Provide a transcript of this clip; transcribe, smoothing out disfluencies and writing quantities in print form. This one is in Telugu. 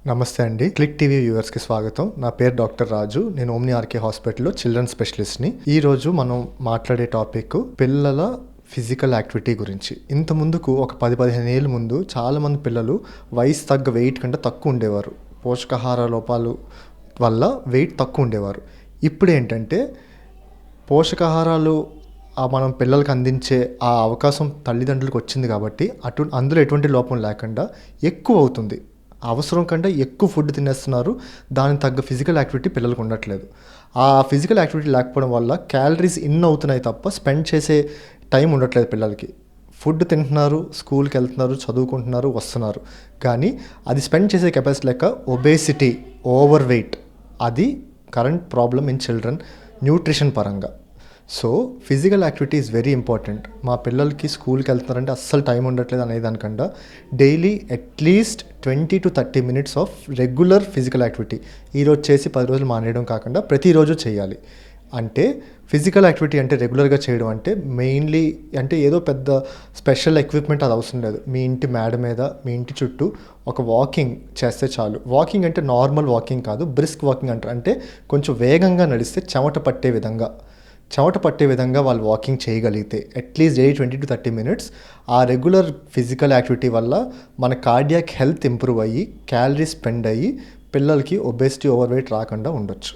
నమస్తే అండి. క్లిక్ టీవీ వ్యూవర్స్కి స్వాగతం. నా పేరు డాక్టర్ రాజు. నేను ఓమ్ని ఆర్కే హాస్పిటల్లో చిల్డ్రన్ స్పెషలిస్ట్ని. ఈరోజు మనం మాట్లాడే టాపిక్ పిల్లల ఫిజికల్ యాక్టివిటీ గురించి. ఇంత ముందుకు ఒక 10-15 ఏళ్ళ ముందు చాలామంది పిల్లలు వయసు తగ్గ వెయిట్ కంటే తక్కువ ఉండేవారు. పోషకాహార లోపాలు వల్ల వెయిట్ తక్కువ ఉండేవారు. ఇప్పుడు ఏంటంటే పోషకాహారాలు మనం పిల్లలకు అందించే ఆ అవకాశం తల్లిదండ్రులకు వచ్చింది కాబట్టి అందులో ఎటువంటి లోపం లేకుండా ఎక్కువ అవుతుంది. అవసరం కంటే ఎక్కువ ఫుడ్ తినేస్తున్నారు. దానికి తగ్గ ఫిజికల్ యాక్టివిటీ పిల్లలకు ఉండట్లేదు. ఆ ఫిజికల్ యాక్టివిటీ లేకపోవడం వల్ల క్యాలరీస్ ఇన్ అవుతున్నాయి తప్ప స్పెండ్ చేసే టైం ఉండట్లేదు పిల్లలకి. ఫుడ్ తింటున్నారు, స్కూల్కి వెళ్తున్నారు, చదువుకుంటున్నారు, వస్తున్నారు, కానీ అది స్పెండ్ చేసే కెపాసిటీ లెక్క ఒబేసిటీ, ఓవర్ వెయిట్, అది current problem in children nutrition పరంగా. So physical activity is very important. మా పిల్లలకి స్కూల్కి వెళ్తున్నారంటే అస్సలు టైం ఉండట్లేదు అనేదానికన్నా daily at least 20 to 30 minutes of regular physical activity, ఈరోజు చేసి 10 రోజులు మానేయడం కాకుండా ప్రతిరోజు చేయాలి. అంటే ఫిజికల్ యాక్టివిటీ అంటే రెగ్యులర్గా చేయడం అంటే మెయిన్లీ అంటే ఏదో పెద్ద స్పెషల్ ఎక్విప్మెంట్ అది అవసరం లేదు. మీ ఇంటి మేడ మీద, మీ ఇంటి చుట్టూ ఒక వాకింగ్ చేస్తే చాలు. వాకింగ్ అంటే నార్మల్ వాకింగ్ కాదు, బ్రిస్క్ వాకింగ్ అంటారు. అంటే కొంచెం వేగంగా నడిస్తే చెమట పట్టే విధంగా వాళ్ళు వాకింగ్ చేయగలిగితే అట్లీస్ట్ డైలీ 20 to 30 minutes ఆ రెగ్యులర్ ఫిజికల్ యాక్టివిటీ వల్ల మన కార్డియాక్ హెల్త్ ఇంప్రూవ్ అయ్యి క్యాలరీస్ స్పెండ్ అయ్యి పిల్లలకి ఒబేసిటీ, ఓవర్ వెయిట్ రాకుండా ఉండొచ్చు.